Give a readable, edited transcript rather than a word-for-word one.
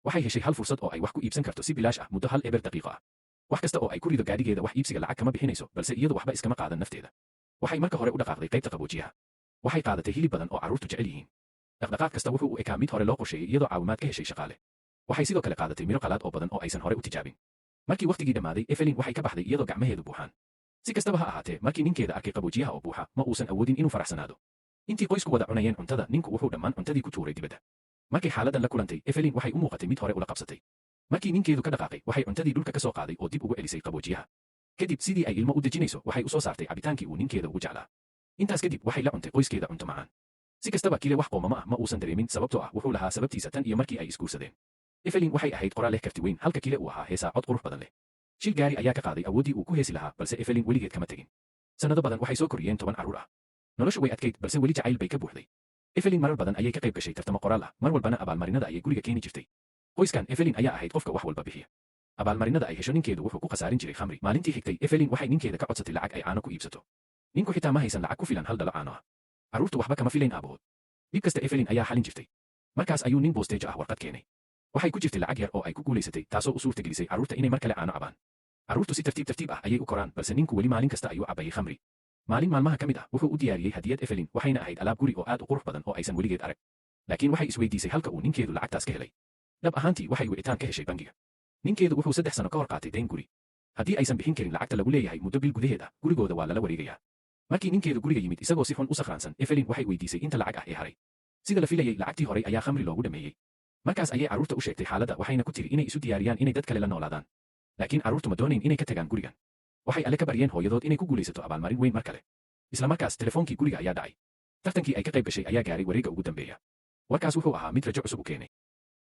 waxay heshay hal fursad oo ay wax ku iibsan karto si bilaash ah muddo hal eber daqiiqo ah. wax kasta oo ay ku rido gaadhigeeda wax iibsiga lacag kama bixinayso, balse iyadu waxba iskama qaadan nafteeda. waxay marka hore u dhaqaaqday qaybta qaboojiyaha. waxay qaadatay hilib badan oo carruurtu jecel yihiin. dhaqdhaqaaq kasta wuxuu u ekaa mid hore loo qorsheeyey iyadoo caawimaad ka heshay shaqaale. waxay sidoo kale qaadatay miro qalaad oo badan oo aysan hore u tijaabin. markii wakhtigii dhammaaday, Evelyn waxay ka baxday iyadoo gacmaheedu buuxaan. si kastaba ha ahaatee, markii ninkeeda arkay qaboojiyaha oo buuxa, ma uusan awoodin inuu faraxsanaado. intii qoysku wada cunayeen cuntada, ninku wuxuu dhammaan cuntadii ku tuuray dibadda. markay xaaladdan la kulantay, Evelyn waxay u muuqatay mid hore ula qabsatay. markii ninkeedu ka dhaqaaqay, waxay cuntadii dhulka ka soo qaaday oo dib ugu celisay qaboojiyaha. kadib sidii ay ilmo u dejinayso, waxay u soo saartay cabitaankii uu ninkeeda ugu jeclaa. intaas kadib waxay la cuntay qoyskeeda cunto macaan. si kastaba Kile wax qoomamo ah ma uusan dareemin, sababtoo ah wuxuu lahaa sababtiisa tan iyo markii ay isguursadeen. Evelyn waxay ahayd qoraal leh karti weyn, halka Kile uu ahaa heesaa cod qurux badan leh. shil gaari ayaa ka qaaday awooddii uu ku heesi lahaa, balse Evelyn weligeed kama tegin. sannado badan waxay soo koriyeen 10 carruur ah. noloshu way adkayd, balse weli jacayl bay ka buuxday. Evelyn marar badan ayay ka qayb gashay tartamo qoraal ah, mar walbana abaalmarinada ayay guriga keeni jirtay. qoyskan, Evelyn ayaa ahayd qofka wax walba bixiya. abaalmarinada ay hesho ninkeedu wuxuu ku khasaarin jiray khamri. maalintii xigtay, Evelyn waxay ninkeeda ka codsatay lacag ay caano ku iibsato. ninku xitaa ma haysan lacag ku filan hal dhalo caano ah. carruurtu waxba kama filayn aabahood. dhib kasta Evelyn ayaa xalin jirtay. markaas ayuu nin boosteejo ah warqad keenay. waxay ku jirtay lacag yar oo ay ku guulaysatay, taasoo u suurtagelisay carruurta inay mar kale caano cabaan. carruurtu si tartiib ah ayay u koraan, balse ninku weli maalin kasta ayuu cabayay khamri. maalin maalmaha ka mid ah, wuxuu u diyaariyey hadiyad Evelyn, waxayna ahayd alaab guri oo aad u qurux badan oo aysan weligeed arag. laakiin waxay isweydiisay halka uu ninkeedu lacagtaas ka helay. dhab ahaantii waxay wicitaan ka heshay bangiga. ninkeedu wuxuu 3 sano ka hor qaatay dayn guri. haddii aysan bixin karin lacagta lagu leeyahay muddo bil gudaheed ah, gurigooda waa lala wareegayaa. markii ninkeedu guriga yimid isagoo si xun u sakhraansan, Evelyn waxay weydiisay inta lacag ah ee haray. sida la filayay, lacagtii horay ayaa khamri loogu dhameeyey. markaas ayay carruurta u sheegtay xaaladda, waxayna ku tiri inay isu diyaariyaan inay dad kale la noolaadaan. laakiin carruurtu ma doonayn inay ka tagaan gurigan. waxay alle ka baryeen hooyadood inay ku guulaysato abaalmarin weyn mar kale. isla markaas telefoonkii guriga ayaa dhacay. tartankii ay ka qayb gashay ayaa gaaray wareegga ugu dambeeya. warkaas wuxuu ahaa mid rajo cusub u keenay.